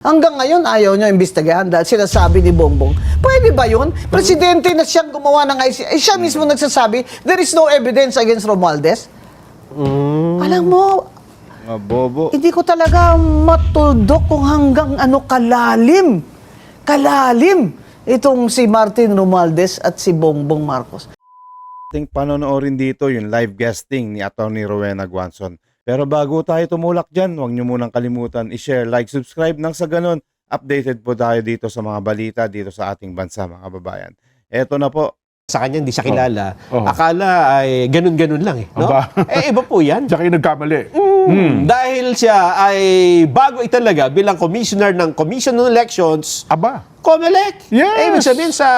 Hanggang ngayon, ayaw nyo imbestigahan dahil sinasabi ni Bongbong. Pwede ba yun? Presidente na siyang gumawa ng ICC. Siya mismo nagsasabi, there is no evidence against Romualdez. Alam mo, Bobo. hindi ko talaga matuldok kung hanggang ano kalalim itong si Martin Romualdez at si Bongbong Marcos. Ating panonoorin dito yung live guesting ni Atty. Rowena Guanzon. Pero bago tayo tumulak dyan, huwag nyo munang kalimutan i-share, like, subscribe nang sa ganun. Updated po tayo dito sa mga balita dito sa ating bansa, mga kababayan. Eto na po. Sa kanya, hindi siya kilala. Akala ay ganun-ganun lang eh. No? Iba po yan. Diyan kayo nagkamali. Dahil siya ay bago italaga bilang commissioner ng Commission on Elections, Aba. COMELEC. Yes. Ibig sabihin sa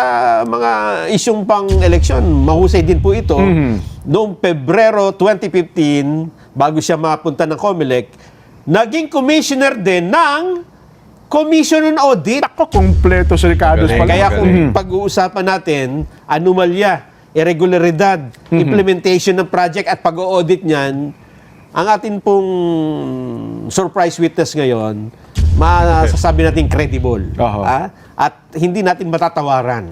mga isyong pang-eleksyon, mahusay din po ito. Noong Pebrero 2015, bago siya mapunta ng COMELEC, naging commissioner din ng Commission on Audit. Ako, kompleto si Ricardo pala. Kaya kung pag-uusapan natin, anomalya, irregularidad, implementation ng project at pag-audit niyan, ang atin pong surprise witness ngayon, masasabi natin credible. At hindi natin matatawaran.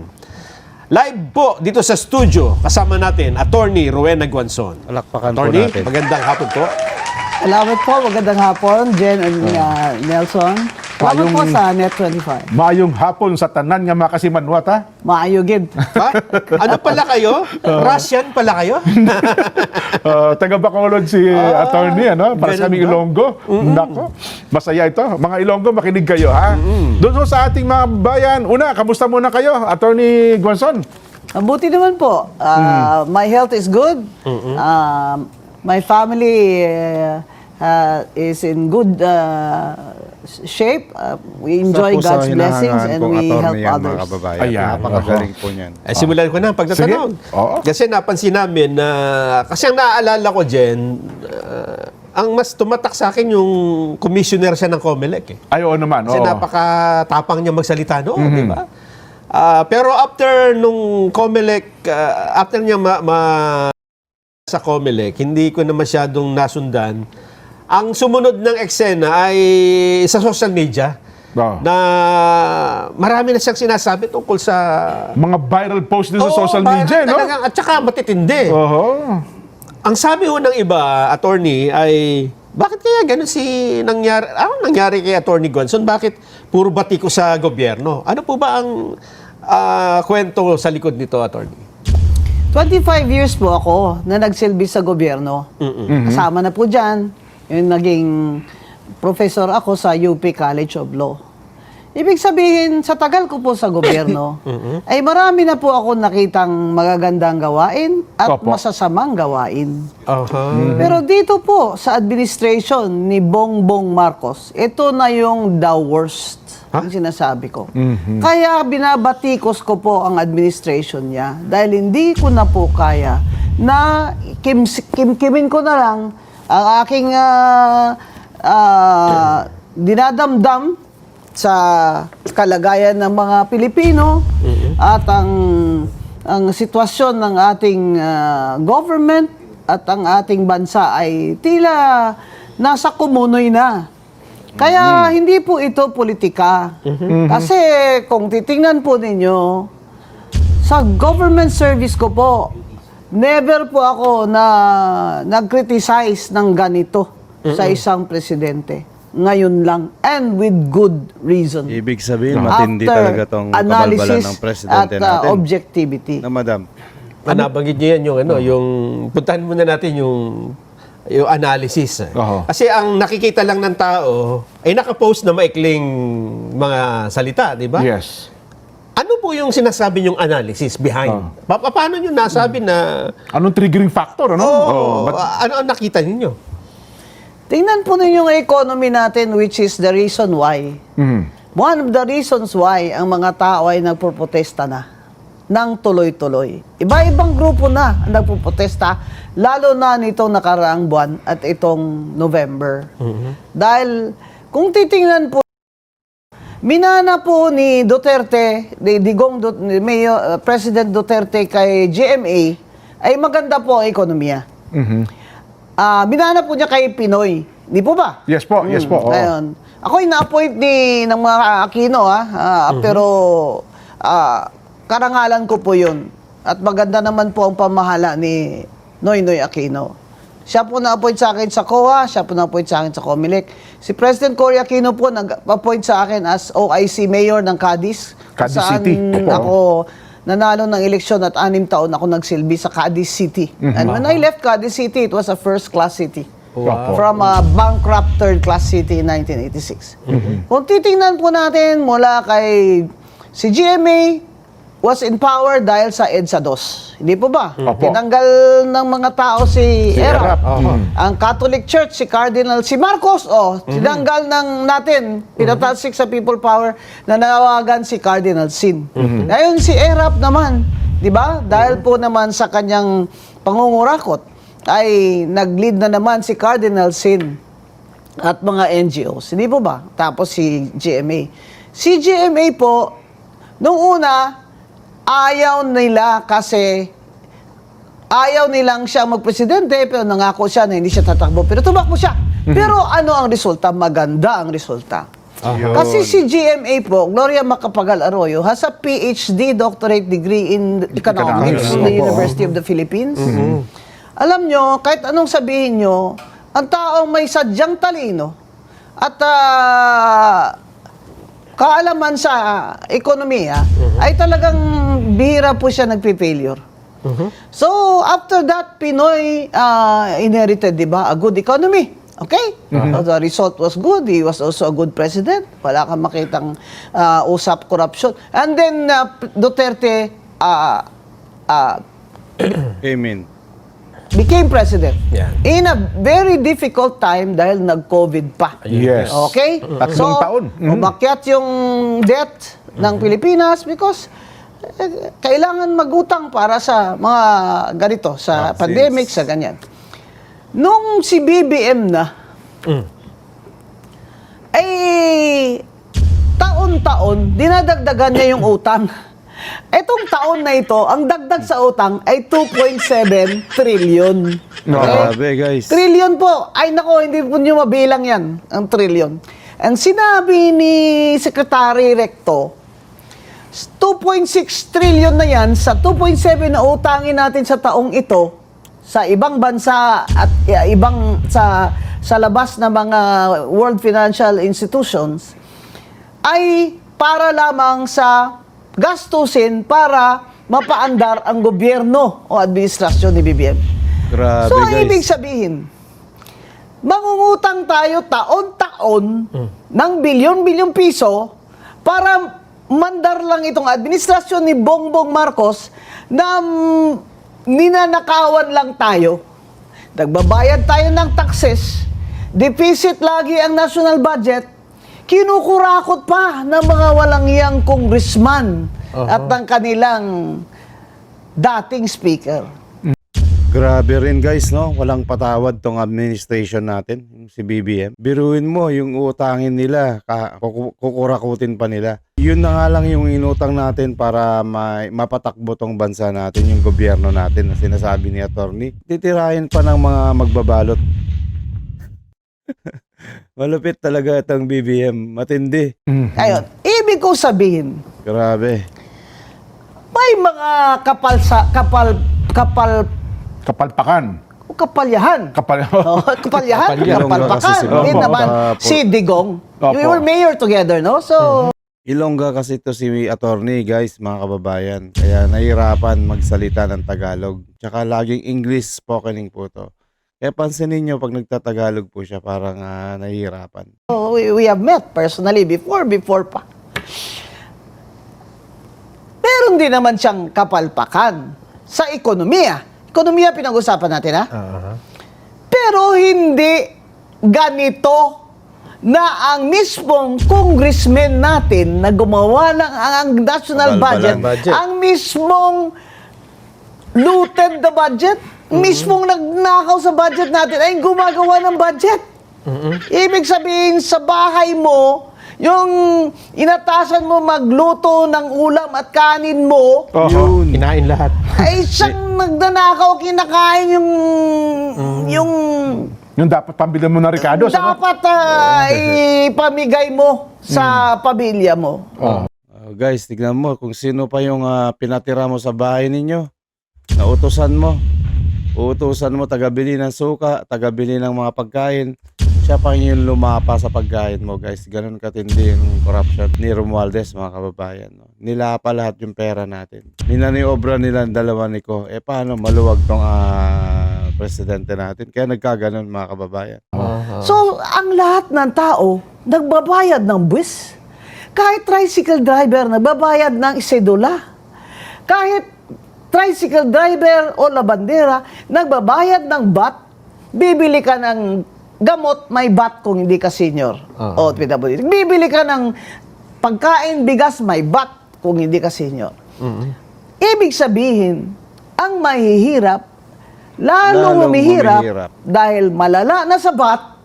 Live po dito sa studio, kasama natin, Atty. Rowena Guanzon. Palakpakan po Attorney, natin. magandang hapon po. Salamat po, magandang hapon, Jen and Nelson. Salamat po sa Net25. Mayong hapon sa tanan nga makasimanwat, ha? Maayogid. Ha? Ano pala kayo? Russian pala kayo? Taga Bacolod si attorney, ano? Para sa aming Ilonggo. Nako, masaya ito. Mga Ilonggo, makinig kayo, ha? Doon sa ating mga bayan, una, kamusta muna kayo, Attorney Guanzon? Mabuti naman po. My health is good. My family is in good shape. We enjoy Isa po sa God's blessings hinahangaan and kong we help attorney yan, mga others. kababayan. Ayan. Napakagaling po niyan. Simulan ko na ang pagtatanong. Sige. Oo. Kasi napansin namin na, kasi ang naaalala ko, Jen, ang mas tumatak sa akin yung commissioner siya ng COMELEC eh. Ay, oo naman. Kasi Oo. napakatapang niya magsalita noon, di ba? Pero after nung COMELEC, after niya sa COMELEC, hindi ko na masyadong nasundan. Ang sumunod ng eksena ay sa social media na marami na siyang sinasabi tungkol sa Mga viral post din sa social viral media, no? talagang, at saka matitindi. Oo. Ang sabi ho ng iba, attorney, ay bakit kaya ganun nangyari? Ano nangyari kay Attorney Guanzon? Bakit puro batiko sa gobyerno? Ano po ba ang kwento sa likod nito, attorney? 25 years po ako na nagsilbi sa gobyerno. Kasama na po dyan, yung naging professor ako sa UP College of Law. Ibig sabihin, sa tagal ko po sa gobyerno, ay marami na po ako nakitang magagandang gawain at masasamang gawain. Pero dito po, sa administration ni Bongbong Marcos, ito na yung the worst, ang sinasabi ko. Kaya binabatikos ko po ang administration niya dahil hindi ko na po kaya na kimkimin ko na lang ang aking dinadamdam sa kalagayan ng mga Pilipino at ang sitwasyon ng ating government at ang ating bansa ay tila nasa kumunoy na. Kaya hindi po ito politika. Kasi kung titingnan po ninyo, sa government service ko po, never po ako na nag-criticize ng ganito sa isang presidente. Ngayon lang. And with good reason. Ibig sabihin, matindi talaga tong kabalbalan ng presidente at natin. objectivity. Na, madam. Nabanggit niyo yan yung puntahan muna natin yung analysis. Kasi ang nakikita lang ng tao ay nakapost na maikling mga salita, di ba? Yes. Ano po yung sinasabi niyong analysis behind? Paano niyo nasabi na Anong triggering factor, ano? ano ang nakita ninyo? Tingnan po ninyo ang economy natin, which is the reason why. One of the reasons why ang mga tao ay nagpoprotesta na ng tuloy-tuloy. Iba-ibang grupo na ang nagpoprotesta, lalo na nitong nakaraang buwan at itong November. Dahil kung titingnan po, minana po ni Duterte, President Duterte kay GMA, ay maganda po ang ekonomiya. Minana po niya kay Pinoy. Di po ba? Yes po, yes po. Ngayon, Ako'y na-appoint ng mga Aquino, pero karangalan ko po yun. At maganda naman po ang pamahala ni Noynoy Aquino. Siya po na-appoint sa akin sa COA, siya po na-appoint sa akin sa COMELEC. Si President Cory Aquino po nag-appoint sa akin as OIC Mayor ng Cadiz. Cadiz saan City. Opo. ako nanalo ng eleksyon at 6 taon ako nagsilbi sa Cadiz City. And when I left Cadiz City, it was a first-class city. Wow. From a bankrupt third-class city in 1986. Kung titingnan po natin mula kay si GMA was in power dahil sa EDSA 2. Hindi po ba? Opo. Tinanggal ng mga tao si Erap. Erap. Ang Catholic Church, si Cardinal, si Marcos, tinanggal ng natin, pinatalsik sa people power na nawagan si Cardinal Sin. Ngayon si Erap naman, di ba? Dahil po naman sa kanyang pangungurakot, ay nag-lead na naman si Cardinal Sin at mga NGOs. Hindi po ba? Tapos si GMA. Si GMA po, nung una, ayaw nila kasi ayaw nilang siya magpresidente pero nangako siya na hindi siya tatakbo. Pero tumakbo siya. Pero ano ang resulta? Maganda ang resulta. Yun. Kasi si GMA po, Gloria Macapagal Arroyo, has a PhD doctorate degree in economics from the University of the Philippines. Alam nyo, kahit anong sabihin nyo, ang taong may sadyang talino at kaalaman sa ekonomiya, ay talagang bihira po siya nagpi-failure. So, after that, Pinoy inherited, di ba, a good economy. Okay? The result was good. He was also a good president. Wala kang makitang usap corruption. And then, Duterte Amen. became president. Yeah. In a very difficult time dahil nag-COVID pa. Yes. Okay? Tatlong taon. Umakyat yung debt ng Pilipinas because kailangan magutang para sa mga ganito, sa pandemic, sa ganyan. Nung si BBM na, ay taon-taon, dinadagdagan niya yung utang. Etong taon na ito, ang dagdag sa utang ay 2.7 trillion. Grabe, guys. Trillion po. Ay nako, hindi po nyo mabilang yan, ang trillion. Ang sinabi ni Secretary Recto, 2.6 trillion na yan sa 2.7 na utangin natin sa taong ito sa ibang bansa at ibang sa labas na mga world financial institutions ay para lamang sa gastusin para mapaandar ang gobyerno o administrasyon ni BBM. Grabe, So, ang guys. ibig sabihin, mangungutang tayo taon-taon ng bilyon-bilyong piso para mandar lang itong administrasyon ni Bongbong Marcos na ninanakawan lang tayo. Nagbabayad tayo ng taxes, deficit lagi ang national budget, kinukurakot pa ng mga walang iyang congressman at ng kanilang dating speaker. Grabe rin, guys, no? Walang patawad tong administration natin, yung si BBM. Biruin mo yung utangin nila, kukurakutin pa nila. Yun na nga lang yung inutang natin para mapatakbo tong bansa natin, yung gobyerno natin na sinasabi ni attorney. Titirahin pa ng mga magbabalot. Malupit talaga itong BBM. Matindi. Ayun, ibig ko sabihin, Grabe. may mga Kapalpakan. kapalyahan. Kapalyahan, Ilonggo kapalpakan. kasi si Din Bongbong. naman si Digong. Opo. We were mayor together, no? So, Ilongga kasi to si attorney, guys, mga kababayan. Kaya nahirapan magsalita ng Tagalog. Tsaka laging English spokening po to. Kaya pansinin nyo pag nagtatagalog po siya, parang nahihirapan. we have met personally before pa. Meron din naman siyang kapalpakan sa ekonomiya. Ekonomiya pinag-usapan natin, ha? Pero hindi ganito na ang mismong congressman natin na gumawa ng ang national budget, Kabalbalan. ang mismong looted the budget, mismong nagnakaw sa budget natin ay gumagawa ng budget. Ibig sabihin, sa bahay mo, yung inatasan mo magluto ng ulam at kanin mo, Yun. Kinain lahat. ay siyang nagnanakaw, kinakain yung Yung dapat pambilhan mo ng Ricardo. Dapat ipamigay mo sa pamilya mo. Guys, tignan mo kung sino pa yung pinatira mo sa bahay ninyo. Nautusan mo. Uutusan mo tagabili ng suka, tagabili ng mga pagkain. Siya pa yung lumapa sa pagkain mo, guys. Ganun katindi yung corruption ni Romualdez, mga kababayan. No? Nilapa lahat yung pera natin. Ninaniobra nila ang dalawa ni Ko. Paano maluwag tong presidente natin? Kaya nagkaganon, mga kababayan. So, ang lahat ng tao, nagbabayad ng buwis. Kahit tricycle driver, nagbabayad ng isedula. Kahit tricycle driver o labandera, nagbabayad ng VAT. Bibili ka ng gamot, may VAT kung hindi ka senior. O PWD. Bibili ka ng pagkain, bigas, may VAT kung hindi ka senior. Ibig sabihin, ang mahihirap, lalong humihirap dahil malala na sa VAT,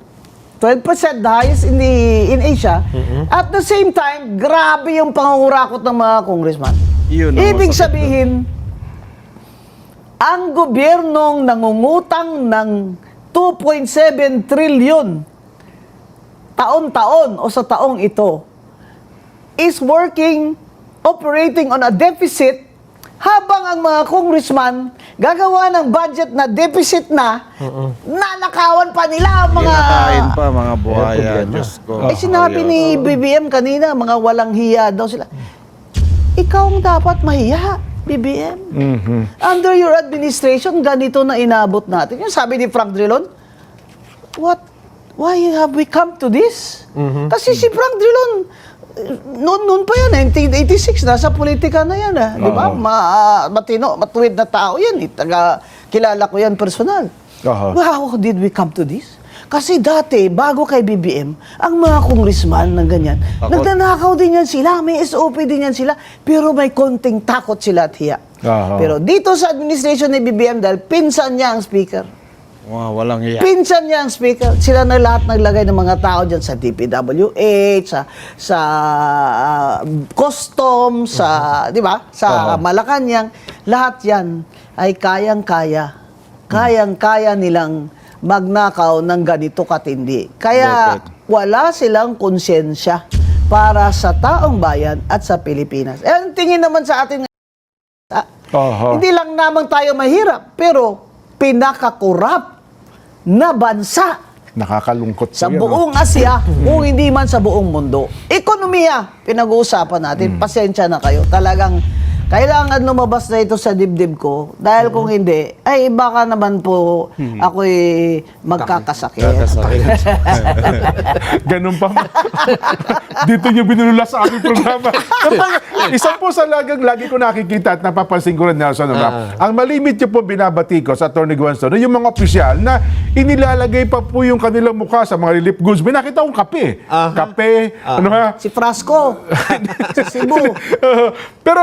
12% the highest in Asia. At the same time, grabe yung pangungurakot ng mga congressman. Yun ang Ibig masakit sabihin, ang gobyernong nangungutang ng 2.7 trillion taon-taon o sa taong ito is operating on a deficit habang ang mga congressman gagawa ng budget na deficit na, nanakawan pa nila ang mga... Kinakain pa, mga buhaya. Diyos ko. Sinabi ni BBM kanina, mga walang hiya daw sila. Ikaw ang dapat mahiya, BBM. Under your administration, ganito na inabot natin. Yung sabi ni Frank Drilon, why have we come to this? Kasi si Frank Drilon, noon pa yan, 1986, nasa politika na yan. Di ba? Matino, matuwid na tao yan. Kilala ko yan personal. How did we come to this? Kasi dati, bago kay BBM, ang mga congressman ng ganyan, nagnanakaw din yan sila, may SOP din yan sila, pero may konting takot sila at hiya. Pero dito sa administration ni BBM, dahil pinsan niya ang speaker, Walang hiya. pinsan niya ang speaker, sila na lahat naglagay ng mga tao dyan sa DPWH, sa custom, sa, di ba, sa Malacanang, lahat yan ay kayang-kaya nilang magnakaw ng ganito katindi. Kaya wala silang konsensya para sa taong bayan at sa Pilipinas. Ang tingin naman sa atin, hindi lang naman tayo mahirap, pero pinakakurap na bansa Nakakalungkot sa yan, buong Asya, kung hindi man sa buong mundo. Ekonomiya, pinag-uusapan natin. Pasensya na kayo. Talagang kailangan lumabas na ito sa dibdib ko. Dahil kung hindi, ay baka naman po ako'y magkakasakit. Ganun pa. Dito niyo binulula sa aming programa. Isa po sa lagi ko nakikita at napapansin ko rin, Nelson, ang malimit niyo po binabati ko sa Atty. Guanzon, yung mga opisyal na inilalagay pa po yung kanilang mukha sa mga relief goods. May nakita akong kape. Kape, ano ha? Si Frasco, sa Cebu. Pero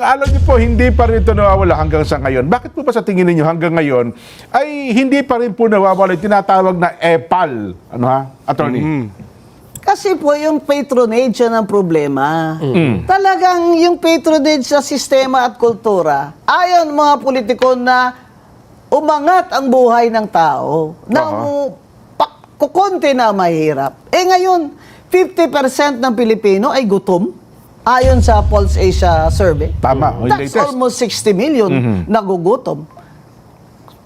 alam niyo po, hindi pa rin ito nawawala hanggang sa ngayon. Bakit po ba sa tingin niyo hanggang ngayon ay hindi pa rin po nawawala yung tinatawag na EPAL? Ano ha, attorney? Kasi po yung patronage yan ang problema. Talagang yung patronage sa sistema at kultura, ayon mga politiko na umangat ang buhay ng tao, na kukunti na mahirap. Ngayon, 50% ng Pilipino ay gutom. Ayon sa Pulse Asia survey. Tama, yung That's latest. almost 60 million nagugutom.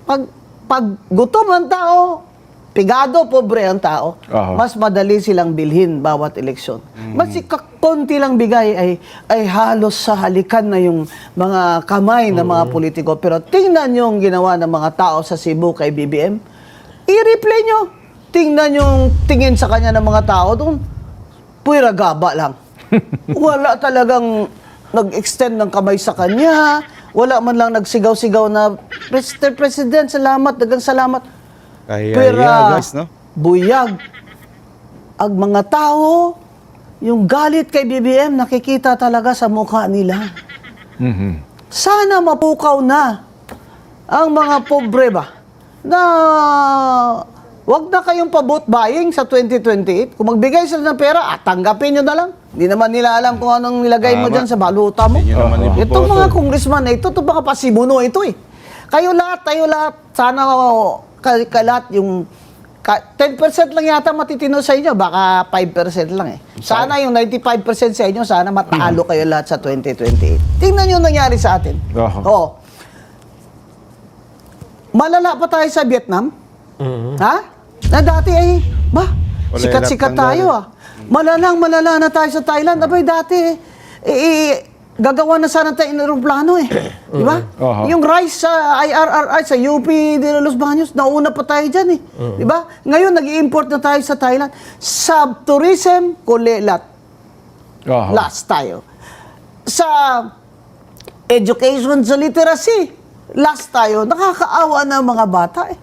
Pag gutom ang tao, pigado, pobre ang tao, mas madali silang bilhin bawat eleksyon. Mas konti lang bigay ay halos sa halikan na yung mga kamay ng mga politiko. Pero tingnan nyo yung ginawa ng mga tao sa Cebu kay BBM. I-replay nyo. Tingnan yung tingin sa kanya ng mga tao doon. Puwira gaba lang. Wala talagang nag-extend ng kamay sa kanya. Wala man lang nagsigaw-sigaw na, Mr. President, salamat, dagang salamat. Pero, guys, no? buyag. Ang mga tao, yung galit kay BBM, nakikita talaga sa mukha nila. Sana mapukaw na ang mga pobre ba na wag na kayong pa-vote buying sa 2028. Kung magbigay sila ng pera, tanggapin nyo na lang. Hindi naman nila alam kung anong nilagay mo dyan sa baluta mo. Itong mga congressman na ito mga pasimuno ito eh. Tayo lahat, sana lahat yung 10% lang yata matitino sa inyo, baka 5% lang eh. Sana yung 95% sa inyo, sana matalo kayo lahat sa 2028. Tingnan nyo nangyari sa atin. Aha. Oo. Malala pa tayo sa Vietnam? Ha? Na dati ay, Wala sikat-sikat lahat ng tayo malala na tayo sa Thailand. Abay dati gagawa na sana tayo ng aeroplano eh. Di ba? Aha. Yung RISE sa IRRI, sa UP de Los Baños, nauna pa tayo dyan eh. Di ba? Ngayon, nag-i-import na tayo sa Thailand. Sa tourism, kulelat. Aha. Last tayo. Sa education, sa literacy, last tayo. Nakakaawa na ang mga bata eh.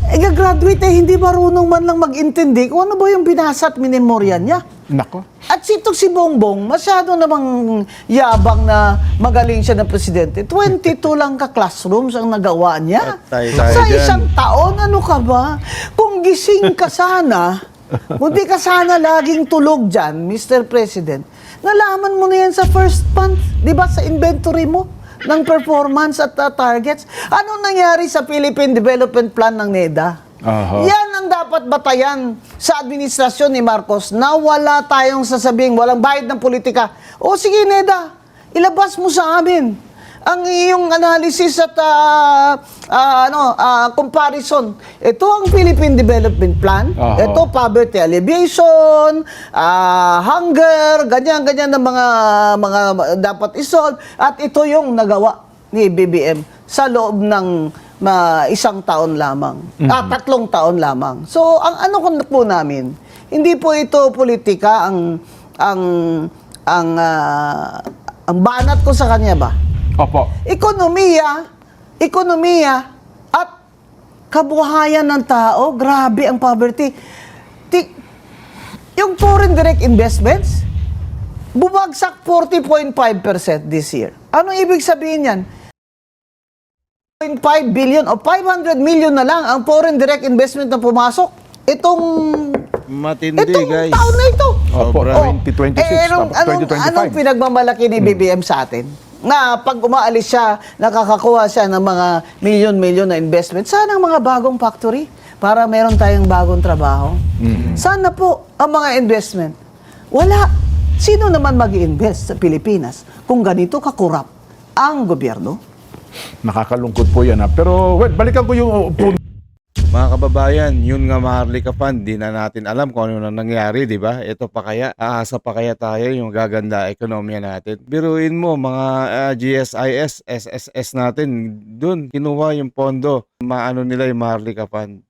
Gagraduate hindi marunong man lang mag-intindi kung ano ba yung binasa at minimoryan niya. Nako. At si Bongbong, masyado namang yabang na magaling siya ng presidente. 22 lang ka-classrooms ang nagawa niya. Tayo Sa dyan. isang taon, ano ka ba? Kung gising ka sana, hindi ka sana laging tulog dyan, Mr. President, nalaman mo na yan sa first month, di ba, sa inventory mo ng performance at targets. Anong nangyari sa Philippine Development Plan ng NEDA? Aha. Yan ang dapat batayan sa administrasyon ni Marcos na wala tayong sasabing, walang bayad ng politika. O sige, NEDA, ilabas mo sa amin ang iyong analysis at comparison. Ito ang Philippine Development Plan. Aha. Ito poverty alleviation, hunger, ganyan-ganyan na mga dapat isolve. At ito yung nagawa ni BBM sa loob ng isang taon lamang. 3 taon lamang. So, ang ano po namin, hindi po ito politika ang banat ko sa kanya ba? Opo. Ekonomiya at kabuhayan ng tao, grabe ang poverty. Yung foreign direct investments, bumagsak 40.5% this year. Anong ibig sabihin yan? 5 billion o 500 million na lang ang foreign direct investment na pumasok. Itong Matindi, guys. taon na ito. Opo, Sobra. 2026, tapos 2025. Anong pinagmamalaki ni BBM sa atin? Na pag umaalis siya, nakakakuha siya ng mga milyon-milyon na investment. Sana ang mga bagong factory para meron tayong bagong trabaho. Sana po ang mga investment. Wala. Sino naman mag-i-invest sa Pilipinas kung ganito kakurap ang gobyerno? Nakakalungkot po yan. Pero, balikan ko yung punto. Mga kababayan, yun nga Maharlika Fund, di na natin alam kung ano na nangyari, di ba? Ito pa kaya, aasa pa kaya tayo yung gaganda ekonomiya natin. Biruin mo, mga GSIS, SSS natin, dun, kinuha yung pondo, maano nila yung Maharlika Fund.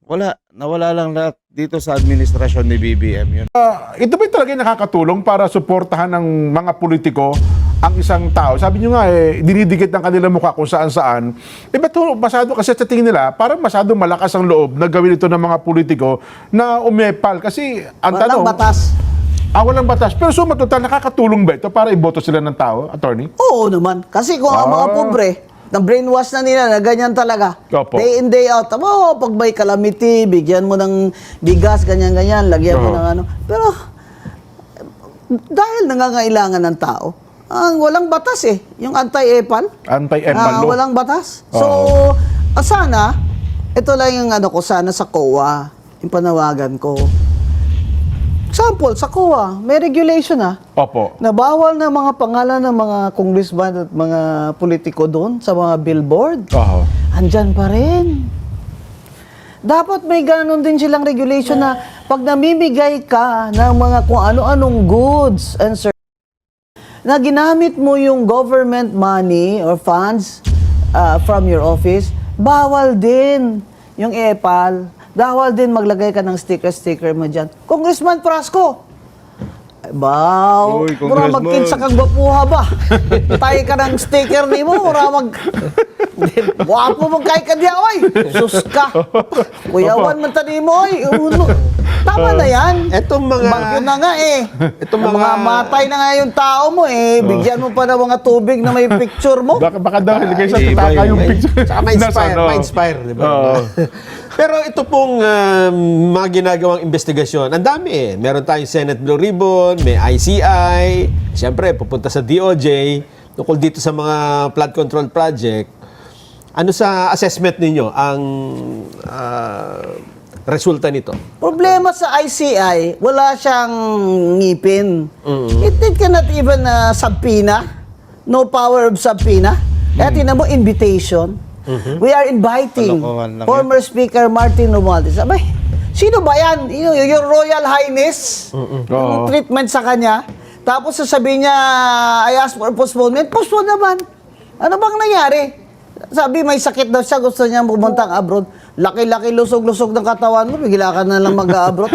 Nawala lang lahat dito sa administrasyon ni BBM yun. Ito ba talaga yung nakakatulong para suportahan ng mga politiko ang isang tao? Sabi nyo nga, dinidikit ng kanilang mukha kung saan-saan. Ba't masyado, kasi sa tingin nila, parang masyado malakas ang loob na gawin ito ng mga politiko na umepal. Kasi, ang Walang tanong, batas. walang batas. Pero suma total, nakakatulong ba ito para iboto sila ng tao, attorney? Oo naman. Kasi kung ang mga pobre, na brainwash na nila na ganyan talaga. Opo. Day in, day out. Pag may calamity, bigyan mo ng bigas, ganyan-ganyan, lagyan mo ng ano. Pero, dahil nangangailangan ng tao, ang walang batas eh. Yung anti-EPAL. Anti-EPAL law. Walang batas. So, sana, ito lang yung ano ko, sana sa COA, yung panawagan ko. Example, sa COA, may regulation Opo. na bawal na mga pangalan ng mga congressman at mga politiko doon sa mga billboard. Oho. Andyan pa rin. Dapat may ganun din silang regulation na pag namimigay ka ng mga kung ano-anong goods and services, na ginamit mo yung government money or funds from your office, bawal din yung EPAL. Bawal din maglagay ka ng sticker mo dyan. Congressman Prasco, ay baw, Uy, mura Congressman. magkinsa kang gwapuha ba? Tayo ka ng sticker ni mo, mura Wapo mong kay ka diya, oy! Sus ka! Kuyawan man tani mo, oy! Uno. Tama na yan. Etong mga- Bagyo na nga eh. Etong Ang mga mga- matay na nga yung tao mo eh. Bigyan mo pa ng mga tubig na may picture mo. Baka daw, ilagay sa Hindi ba tataka yun? yung picture. Tsaka ma-inspire, di ba? Oo. Pero ito pong mga ginagawang investigasyon, ang dami eh. Meron tayong Senate Blue Ribbon, may ICI, siyempre pupunta sa DOJ, tungkol dito sa mga flood control project. Ano sa assessment ninyo ang resulta nito? Problema sa ICI, wala siyang ngipin. It cannot even subpoena. No power of subpoena. Kaya tinan mo, invitation. We are inviting Kalokohan lang former Speaker Martin Romualdez. Abay, sino ba yan? Your Royal Highness. Yung treatment sa kanya. Tapos sasabihin niya, I ask for postponement. Postpone naman. Ano bang nangyari? Sabi, may sakit daw siya. Gusto niya pumunta abroad. Laki-laki, lusog-lusog ng katawan mo. Bigla ka na lang mag-abroad.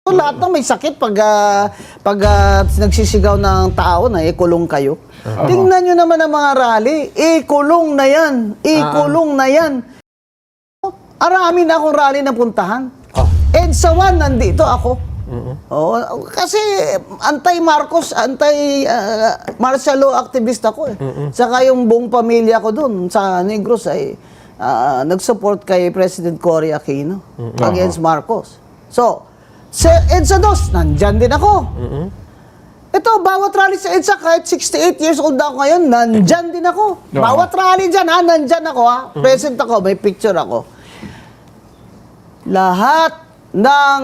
Lahat ng may sakit pag nagsisigaw ng tao na ikulong kayo. Tingnan nyo naman ang mga rally. Ikulong na yan. Ikulong na yan. Arami na akong rally na puntahan. EDSA 1, nandito ako. Kasi anti-Marcos, anti-martial law activist ako eh. Saka yung buong pamilya ko dun sa Negros ay nag-support kay President Cory Aquino against Marcos. So, sa EDSA 2, nandyan din ako. Ito, bawat rally sa EDSA, kahit 68 years old ako ngayon, nandyan din ako. Bawat rally dyan, nandyan ako Present ako, may picture ako. Lahat ng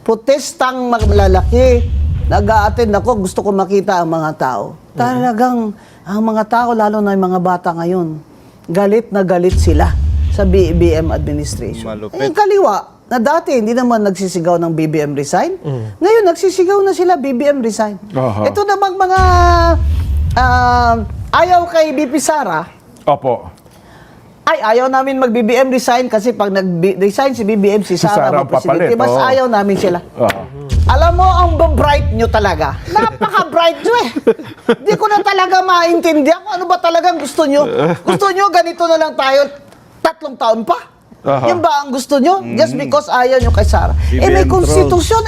protestang malalaki, nag-a-attend ako, gusto ko makita ang mga tao. Talagang, ang mga tao, lalo na yung mga bata ngayon, galit na galit sila sa BBM administration. Malupit. Kaliwa, na dati hindi naman nagsisigaw ng BBM resign. Ngayon, nagsisigaw na sila BBM resign. Ito namang mga ayaw kay BP Sara. Opo. Ay, ayaw namin mag-BBM resign kasi pag nag-resign si BBM, si Sara ang papalit. magpresidente. Mas ayaw namin sila. Alam mo, ang bright nyo talaga. Napaka-bright nyo eh. Di ko na talaga maintindihan kung ano ba talagang gusto nyo. Gusto nyo, ganito na lang tayo 3 taon pa. Yan ba ang gusto nyo? Just because ayaw nyo kay Sara. May BBM konstitusyon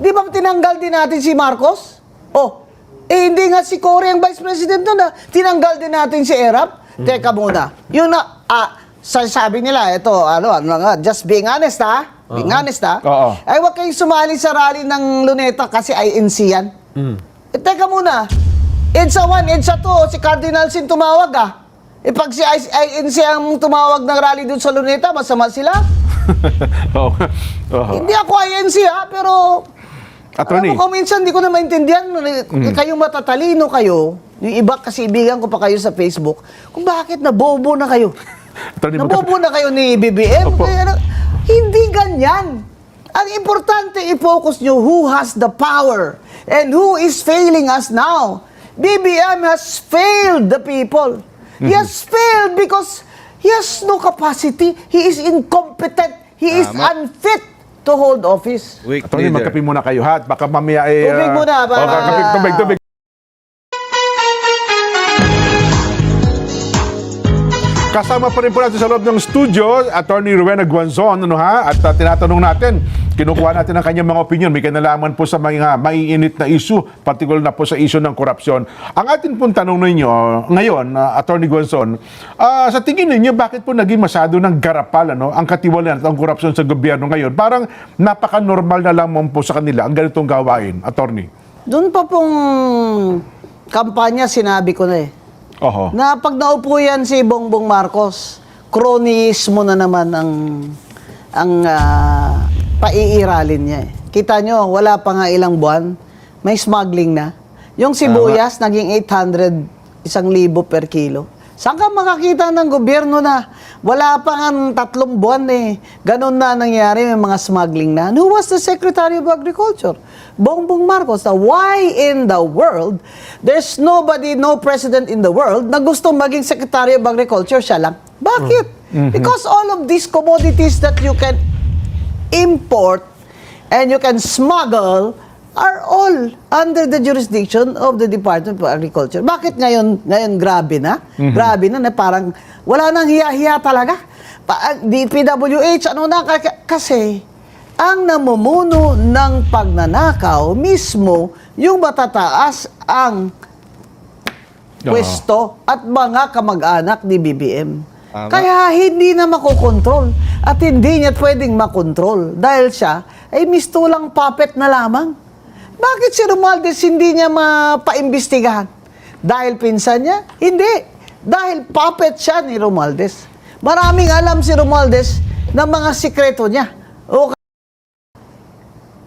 Di ba tinanggal din natin si Marcos? Hindi nga si Cory ang vice president nun tinanggal din natin si Erap. Teka muna. Yun na, sabi nila, ito, just being honest being honest ay huwag kayong sumali sa rally ng Luneta kasi INC yan. Teka muna. EDSA 1, EDSA 2, si Cardinal Sin tumawag pag si INC ang tumawag ng rally dun sa Luneta, masama sila. Hindi ako INC pero Attorney. alam mo, minsan hindi ko na maintindihan. Kayong matatalino kayo, yung iba kasi ibigan ko pa kayo sa Facebook, kung bakit nabobo na kayo. Attorney, Nabobo na kayo ni BBM. Hindi ganyan. Ang importante i-focus nyo who has the power and who is failing us now. BBM has failed the people. He has failed because he has no capacity. He is incompetent. He is unfit to hold office. Weak Attorney, leader. magkape muna kayo ha. Baka mamaya Tubig muna, tubig. Kasama pa rin po natin sa loob ng studio, Attorney Rowena Guanzon, At tinatanong natin, kinukuha natin ang kanyang mga opinion. May kinalaman po sa mga maiinit na issue, particular na po sa issue ng korupsyon. Ang atin pong tanong ninyo ngayon, Attorney Guanzon, sa tingin ninyo, bakit po naging masyado ng garapal ang katiwalaan at ang korupsyon sa gobyerno ngayon? Parang napaka-normal na lamang po sa kanila ang ganitong gawain, Attorney. Doon pa pong kampanya, sinabi ko na na pag naupo yan si Bongbong Marcos, kronismo na naman ang paiiralin niya. Kita nyo, wala pa nga ilang buwan, may smuggling na. Yung sibuyas, naging 800, 1,000 per kilo. Saan ka makakita ng gobyerno na wala pa nga 3 buwan ganun na nangyari, may mga smuggling na. And who was the Secretary of Agriculture? Bongbong Marcos. Now, why in the world, there's nobody, no president in the world na gusto maging Secretary of Agriculture, siya lang? Bakit? Because all of these commodities that you can import and you can smuggle are all under the jurisdiction of the Department of Agriculture. Bakit ngayon grabe na? Grabe na parang wala nang hiya-hiya talaga. DPWH, kasi ang namumuno ng pagnanakaw mismo yung matataas ang pwesto at mga kamag-anak ni BBM. Kaya hindi na makokontrol at hindi niya pwedeng makontrol dahil siya ay mistulang puppet na lamang. Bakit si Romualdez hindi niya mapaimbestigahan? Dahil pinsan niya? Hindi. Dahil puppet siya ni Romualdez. Maraming alam si Romualdez ng mga sikreto niya. O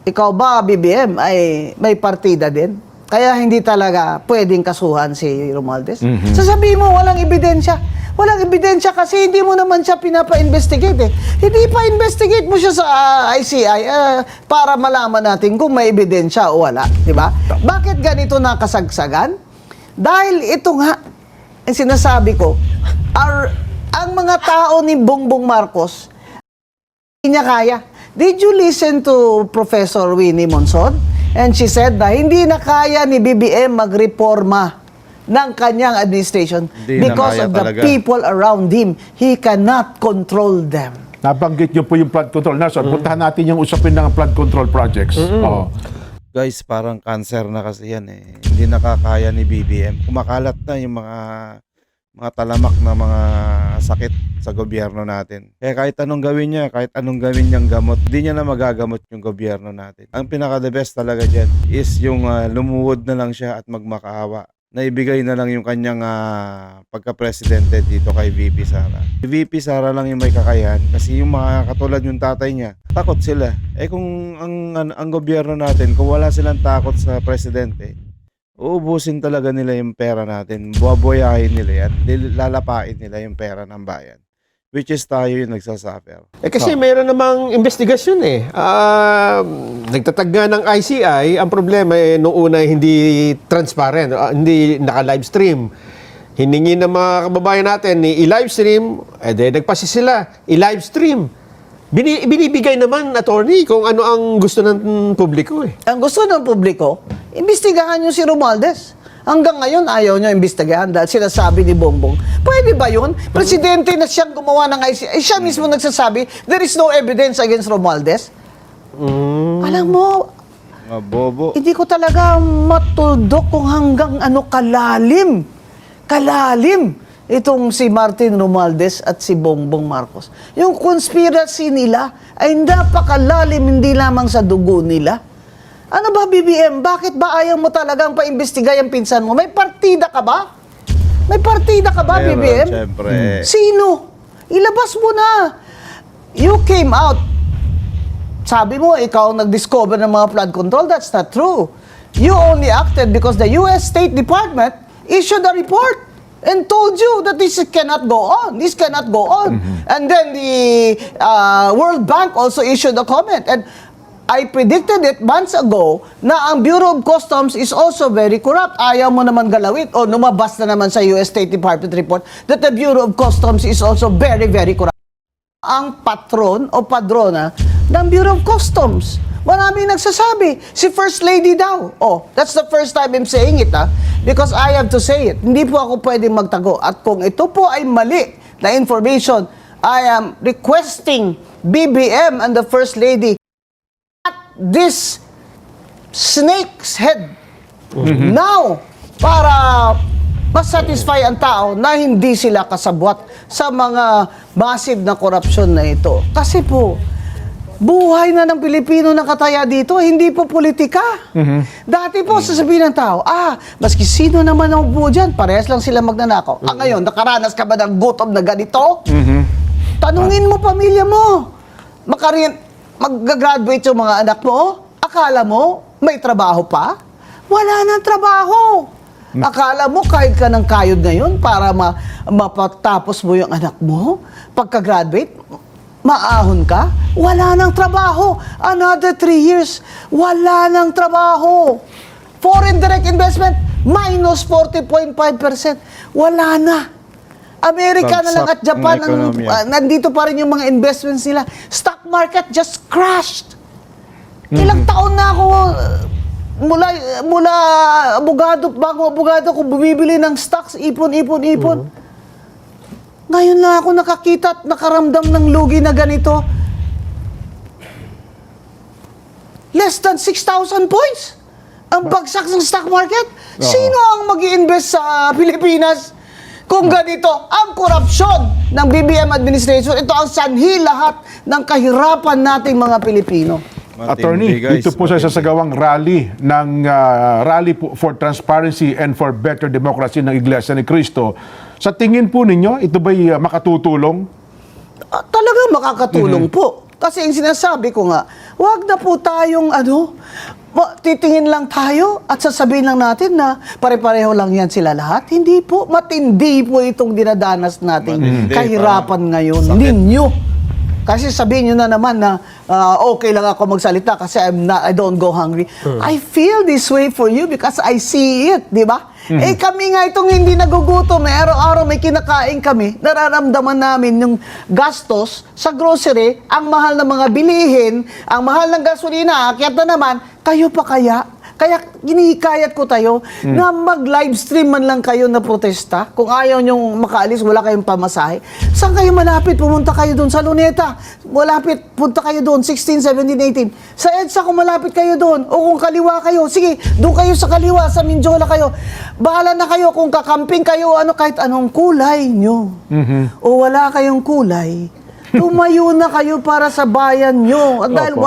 ikaw ba, BBM, ay may partida din? Kaya hindi talaga pwedeng kasuhan si Romualdez? Sasabihin mo, walang ebidensya. Walang ebidensya kasi hindi mo naman siya pinapa-investigate eh. Hindi pa investigate mo siya sa ICI para malaman natin kung may ebidensya o wala. Diba? Bakit ganito nakasagsagan? Dahil ito nga, ang sinasabi ko, ang mga tao ni Bongbong Marcos, hindi niya kaya. Did you listen to Professor Winnie Monson? And she said na hindi na kaya ni BBM magreforma ng kanyang administration Hindi na because kaya of the talaga. people around him. He cannot control them. Nabanggit niyo po yung flood control. Nelson, puntahan natin yung usapin ng flood control projects. Oo. Guys, parang cancer na kasi yan eh. Hindi nakakaya ni BBM. Kumakalat na yung mga talamak na mga sakit sa gobyerno natin. Kaya kahit anong gawin niya, kahit anong gawin niyang gamot, hindi niya na magagamot yung gobyerno natin. Ang pinaka-the best talaga dyan is yung lumuhod na lang siya at magmakaawa. Naibigay na lang yung kanyang pagka-presidente dito kay VP Sara. Si VP Sara lang yung may kakayahan kasi yung mga katulad yung tatay niya, takot sila. Eh kung ang gobyerno natin, kung wala silang takot sa presidente, uubusin talaga nila yung pera natin, buwaboyahin nila yan, lalapain nila yung pera ng bayan. Which is tayo yung nagsasuffer. Kasi mayroon namang investigasyon eh. Nagtatag nga ng ICI, ang problema eh, noong una hindi transparent, hindi naka-live stream. Hiningi ng mga kababayan natin ni i-live stream, nagpasi sila, i-live stream. Binibigay naman, attorney, kung ano ang gusto ng publiko eh. Ang gusto ng publiko, imbestigahan nyo si Romualdez. Hanggang ngayon, ayaw nyo imbestigahan dahil sinasabi ni Bongbong. Pwede ba yun? Presidente na siyang gumawa ng ICI. Siya mismo nagsasabi, there is no evidence against Romualdez. Alam mo, Mga bobo. hindi ko talaga matudok kung hanggang ano kalalim itong si Martin Romualdez at si Bongbong Marcos. Yung conspiracy nila ay napakalalim, hindi lamang sa dugo nila. Ano ba, BBM? Bakit ba ayaw mo talagang paimbestiga yung pinsan mo? May partida ka ba? May partida ka ba, Meron, BBM? syempre. Sino? Ilabas mo na. You came out. Sabi mo, ikaw ang nag-discover ng mga flood control. That's not true. You only acted because the U.S. State Department issued a report and told you that this cannot go on. This cannot go on. And then the World Bank also issued a comment. And I predicted it months ago na ang Bureau of Customs is also very corrupt. Ayaw mo naman galawin. O lumabas na naman sa US State Department report that the Bureau of Customs is also very, very corrupt. Ang patron o padrona ng Bureau of Customs. Marami nagsasabi, si First Lady daw. Oh, that's the first time I'm saying it, because I have to say it. Hindi po ako pwedeng magtago. At kung ito po ay mali na information, I am requesting BBM and the First Lady this snake's head now para masatisfy ang tao na hindi sila kasabwat sa mga massive na korupsyon na ito. Kasi po, buhay na ng Pilipino na kataya dito, hindi po politika. Dati po, sasabihin ng tao, maski sino naman ang upo dyan, parehas lang sila magnanakaw. Ngayon, nakaranas ka ba ng gutom na ganito? Tanungin mo pamilya mo. Mag-graduate yung mga anak mo, akala mo may trabaho pa? Wala nang trabaho. Akala mo kahit ka ng kayod ngayon para mapatapos mo yung anak mo? Pagka-graduate, maahon ka? Wala nang trabaho. Another 3 years, wala nang trabaho. Foreign direct investment, minus 40.5%. Wala na. Amerika na lang at Bagsak Japan, ang ekonomiya. nandito pa rin yung mga investments nila. Stock market just crashed. Ilang taon na ako, mula bagong abogado ko, bumibili ng stocks, ipon. Ngayon na ako nakakita at nakaramdam ng lugi na ganito. Less than 6,000 points. Ang bagsak ng stock market. Sino ang mag-i-invest sa Pilipinas? Kung ganito, ang korupsyon ng BBM administration, ito ang sanhi lahat ng kahirapan nating mga Pilipino. Attorney, dito po sa sasagawang rally ng Rally for Transparency and for Better Democracy ng Iglesia ni Cristo. Sa tingin po ninyo, ito ba'y makatutulong? talagang makakatulong po. Kasi yung sinasabi ko nga, wag na po tayong titingin lang tayo at sasabihin lang natin na pare-pareho lang yan sila lahat. Hindi po, matindi po itong dinadanas nating Matindi, kahirapan parang ngayon sakit. ninyo. Kasi sabihin nyo na naman na okay lang ako magsalita kasi I don't go hungry. I feel this way for you because I see it, di ba? Eh kami nga itong hindi nagugutom, araw-araw may kinakain kami, nararamdaman namin yung gastos sa grocery, ang mahal ng mga bilihin, ang mahal ng gasolina, akyat na naman, kayo pa kaya? Kaya ginihikayat ko tayo na mag-live stream man lang kayo na protesta. Kung ayaw nyong makaalis, wala kayong pamasahe. Saan kayo malapit? Pumunta kayo doon sa Luneta. Malapit, punta kayo doon, 16, 17, 18. Sa EDSA, kung malapit kayo doon. O kung kaliwa kayo, sige, doon kayo sa kaliwa, sa Mindiola kayo. Bahala na kayo kung kakamping kayo, kahit anong kulay nyo. O wala kayong kulay. Tumayo na kayo para sa bayan nyo. At dahil Opo.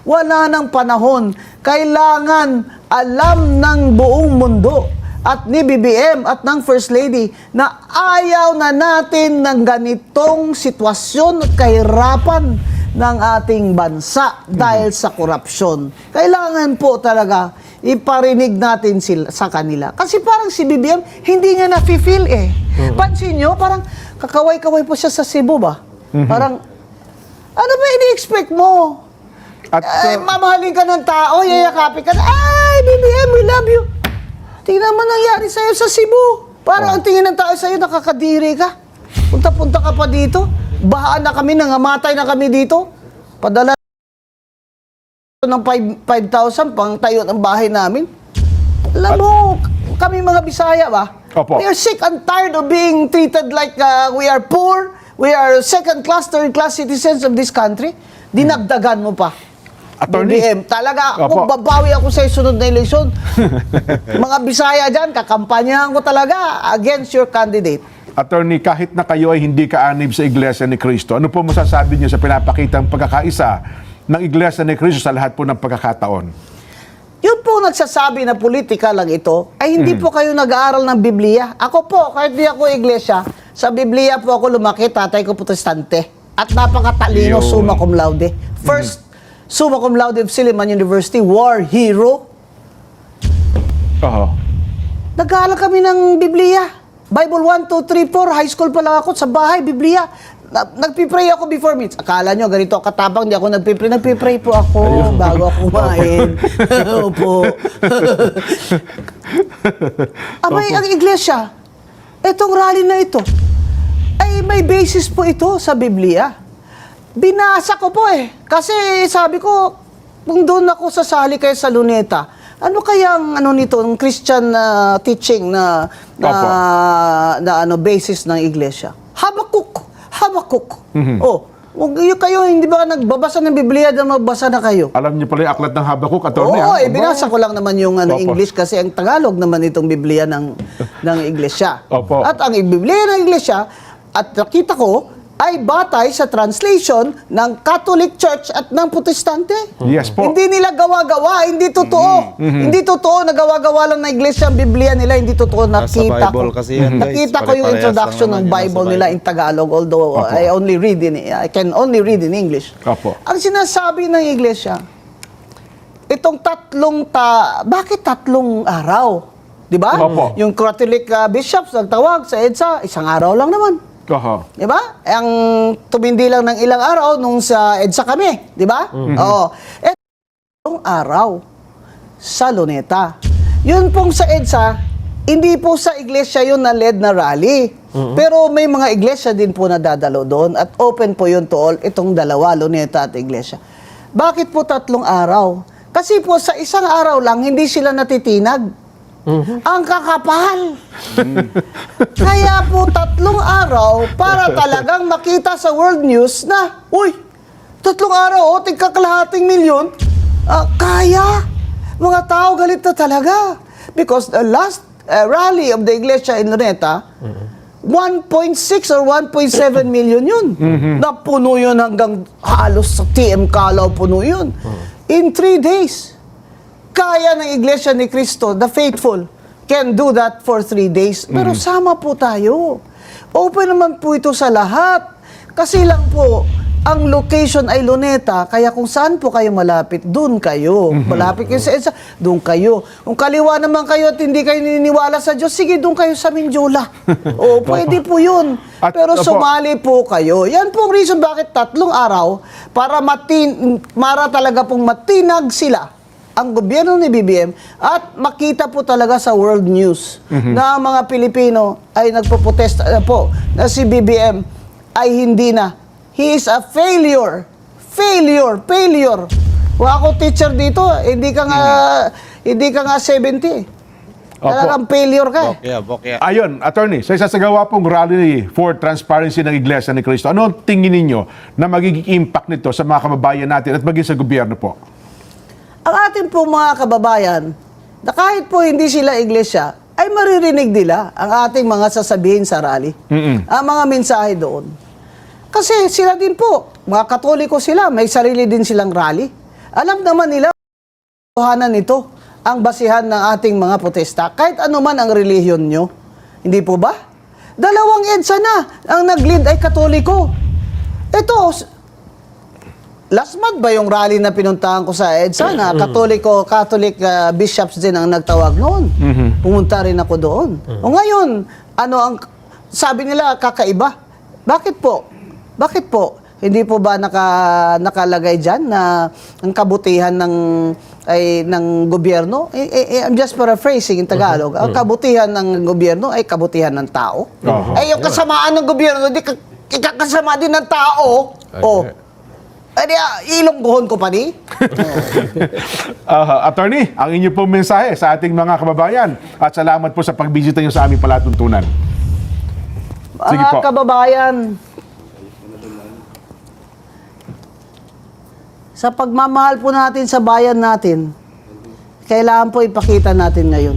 wala ng panahon. Kailangan alam ng buong mundo at ni BBM at ng First Lady na ayaw na natin ng ganitong sitwasyon at kahirapan ng ating bansa dahil sa korupsyon. Kailangan po talaga iparinig natin sa kanila. Kasi parang si BBM, hindi niya nafe-feel eh. Pansin nyo, parang kakaway-kaway po siya sa Cebu ba? Parang, ano ba ini-expect mo? At Mamahalin ka ng tao, yayakapin ka na, ay, BBM, we love you. Tingnan mo nangyari sa'yo sa Cebu. Parang ang tingin ng tao sa'yo, nakakadiri ka. Punta-punta ka pa dito. Bahaan na kami, nangamatay na kami dito. Padala ng 5,000 pang tayo ng bahay namin. Alam mo, kami mga Bisaya ba? Opo. We are sick and tired of being treated like we are poor, we are second class, third class citizens of this country. Dinagdagan mo pa. Attorney. BBM, talaga, Opo. kung babawi ako sa sunod na eleksyon, mga Bisaya dyan, kakampanyahan ko talaga against your candidate. Attorney, kahit na kayo ay hindi kaanib sa Iglesia ni Cristo, ano po masasabi niyo sa pinapakitang pagkakaisa ng Iglesia ni Cristo sa lahat po ng pagkakataon? Yun po nagsasabi na politika lang ito, ay hindi po kayo nag-aaral ng Biblia. Ako po, kahit di ako iglesia, sa Biblia po ako lumaki, tatay ko protestante. At napakatalino, Yun. summa cum laude. First, summa cum laude of Silliman University, war hero. Oho. Nag-aaral kami ng Biblia. Bible 1, 2, 3, 4. High school pa lang ako sa bahay, Biblia. Nagpipray ako before meets. Akala nyo, ganito katapang, di ako nagpipray. Nagpipray po ako bago ako kumain. Opo. Abay, ang iglesia, itong rally na ito, ay may basis po ito sa Biblia. Binasa ko po eh. Kasi sabi ko, kung doon ako sasali kayo sa Luneta, ano kayang nito, ng Christian teaching na basis ng iglesia? Habakuk. Oh, yung kayo, hindi ba nagbabasa ng Biblia na magbasa na kayo? Alam niyo pala yung aklat ng Habakuk, Attorney? Oo, ha? binasa ko lang naman yung Opo. English kasi ang Tagalog naman itong Biblia ng iglesia. Opo. At ang Biblia ng iglesia, at nakita ko, ay batay sa translation ng Catholic Church at ng Protestante. Yes po. Hindi nila gawa-gawa, hindi totoo. Hindi totoo na gawa-gawa lang na iglesia ang Biblia nila, hindi totoo. Nasa Nakita Bible ko. kasi yan, guys. Nakita ko yung Pare-parehas introduction lang ng naman yan Bible nasa nila Bible. in Tagalog, although Opo. I can only read in English. Opo. Ang sinasabi ng iglesia, itong bakit tatlong araw? Di ba? Opo. Yung Catholic bishops nagtawag sa EDSA, isang araw lang naman. Oho. Di ba? Ang tumindi lang ng ilang araw nung sa EDSA kami. Di ba? Oo. Itong araw sa Luneta. Yun pong sa EDSA, hindi po sa iglesia yun na led na rally. Pero may mga iglesia din po na dadalo doon at open po yun to all, itong dalawa, Luneta at iglesia. Bakit po 3 araw? Kasi po sa isang araw lang, hindi sila natitinag. Ang kakapal. Kaya po 3 araw para talagang makita sa world news na, uy, 3 araw, tigkakalahating milyon, kaya. Mga tao galit na talaga. Because the last rally of the Iglesia in Luneta, 1.6 or 1.7 million yun. Napuno yun hanggang halos sa TM Calaw, puno yun. In 3 days. Kaya ng Iglesia ni Cristo, the faithful, can do that for 3 days. Pero sama po tayo. Open naman po ito sa lahat. Kasi lang po, ang location ay Luneta, kaya kung saan po kayo malapit, doon kayo. Malapit kayo sa EDSA, doon kayo. Kung kaliwa naman kayo at hindi kayo naniniwala sa Diyos, sige, doon kayo sa Mindiola. O, pwede po yun. At, Pero opo. sumali po kayo. Yan po ang reason bakit 3 araw para talaga pong matinag sila ang gobyerno ni BBM at makita po talaga sa world news na ang mga Pilipino ay nagpo-protest po na si BBM ay hindi na. He is a failure. Failure. Kung ako teacher dito, hindi ka nga 70. Talagang failure ka. Bokya. Ayon, attorney, sa isasagawa pong rally for transparency ng Iglesia ni Cristo, ano ang tingin ninyo na magiging impact nito sa mga kababayan natin at maging sa gobyerno po? Ang ating po mga kababayan, na kahit po hindi sila iglesia, ay maririnig nila ang ating mga sasabihin sa rally. Ang mga mensahe doon. Kasi sila din po, mga Katoliko sila, may sarili din silang rally. Alam naman nila, tuhanan nito ang basihan ng ating mga protesta, kahit ano man ang relihiyon nyo. Hindi po ba? 2 EDSA na, ang nag-lead ay Katoliko. Ito, last month ba yung rally na pinuntahan ko sa EDSA na Catholic bishops din ang nagtawag noon. Pumunta rin ako doon. O ngayon, sabi nila kakaiba. Bakit po? Hindi po ba nakalagay dyan na ang kabutihan ng gobyerno? I'm just paraphrasing in Tagalog. Ang kabutihan ng gobyerno ay kabutihan ng tao. Ay yung kasamaan ng gobyerno, di kasama din ng tao. Ilonggohon ko pa ni. Attorney, ang inyo pong mensahe sa ating mga kababayan at salamat po sa pagbisita nyo sa aming palatuntunan. Sige Mga po. kababayan, sa pagmamahal po natin sa bayan natin, kailangan po ipakita natin ngayon.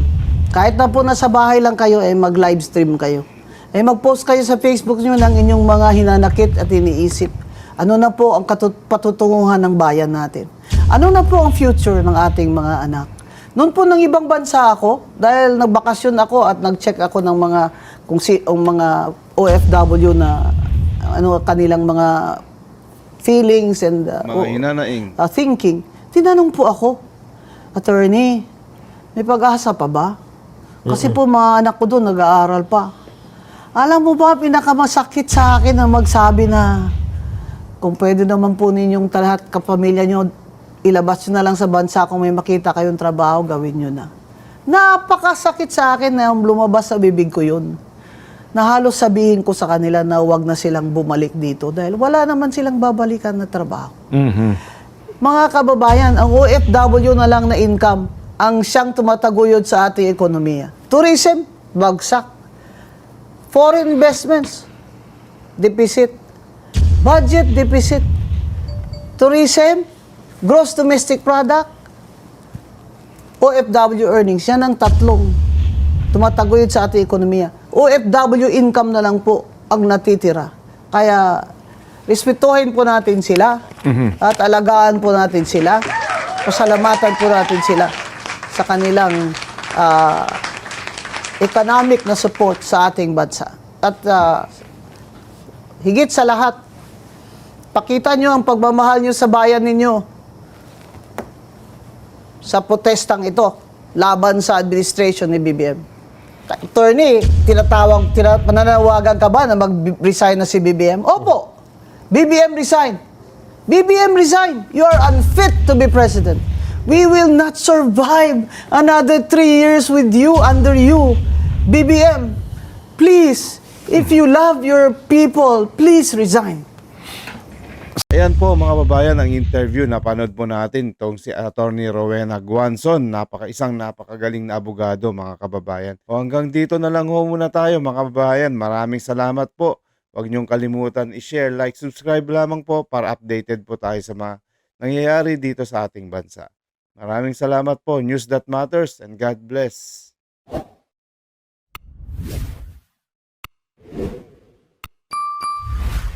Kahit na po nasa bahay lang kayo, mag-live stream kayo. Mag-post kayo sa Facebook nyo ng inyong mga hinanakit at iniisip. Ano na po ang patutunguhan ng bayan natin? Ano na po ang future ng ating mga anak? Noon po ng ibang bansa ako, dahil nagbakasyon ako at nag-check ako ng mga mga OFW na kanilang mga feelings and Mga hinanaing. thinking. Tinanong po ako, attorney, may pag-asa pa ba? Kasi po mga anak ko doon nag-aaral pa. Alam mo ba, pinakamasakit sa akin na magsabi na kung pwede naman po ninyong lahat kapamilya nyo, ilabas nyo na lang sa bansa kung may makita kayong trabaho, gawin nyo na. Napakasakit sa akin na lumabas sa bibig ko yun. Na halos sabihin ko sa kanila na huwag na silang bumalik dito dahil wala naman silang babalikan na trabaho. Mga kababayan, ang OFW na lang na income ang siyang tumataguyod sa ating ekonomiya. Tourism, bagsak. Foreign investments, deficit. Budget, deficit. Tourism, gross domestic product, OFW earnings. Yan ang tatlong tumataguyod sa ating ekonomiya. OFW income na lang po ang natitira. Kaya, respetuhin po natin sila at alagaan po natin sila. Pasalamatan po natin sila sa kanilang economic na support sa ating bansa. At higit sa lahat, pakita nyo ang pagmamahal nyo sa bayan ninyo sa protestang ito laban sa administration ni BBM. Attorney, mananawagan ka ba na mag-resign na si BBM? Opo. BBM resign. BBM resign. You are unfit to be president. We will not survive another 3 years with you, under you. BBM, please, if you love your people, please resign. Ayan po mga babayan, ang interview na panood po natin itong si Attorney Rowena Guanzon, isang napakagaling na abogado mga kababayan. O hanggang dito na lang ho muna tayo mga kababayan. Maraming salamat po. Huwag niyong kalimutan i-share, like, subscribe lamang po para updated po tayo sa mga nangyayari dito sa ating bansa. Maraming salamat po. News That Matters and God bless.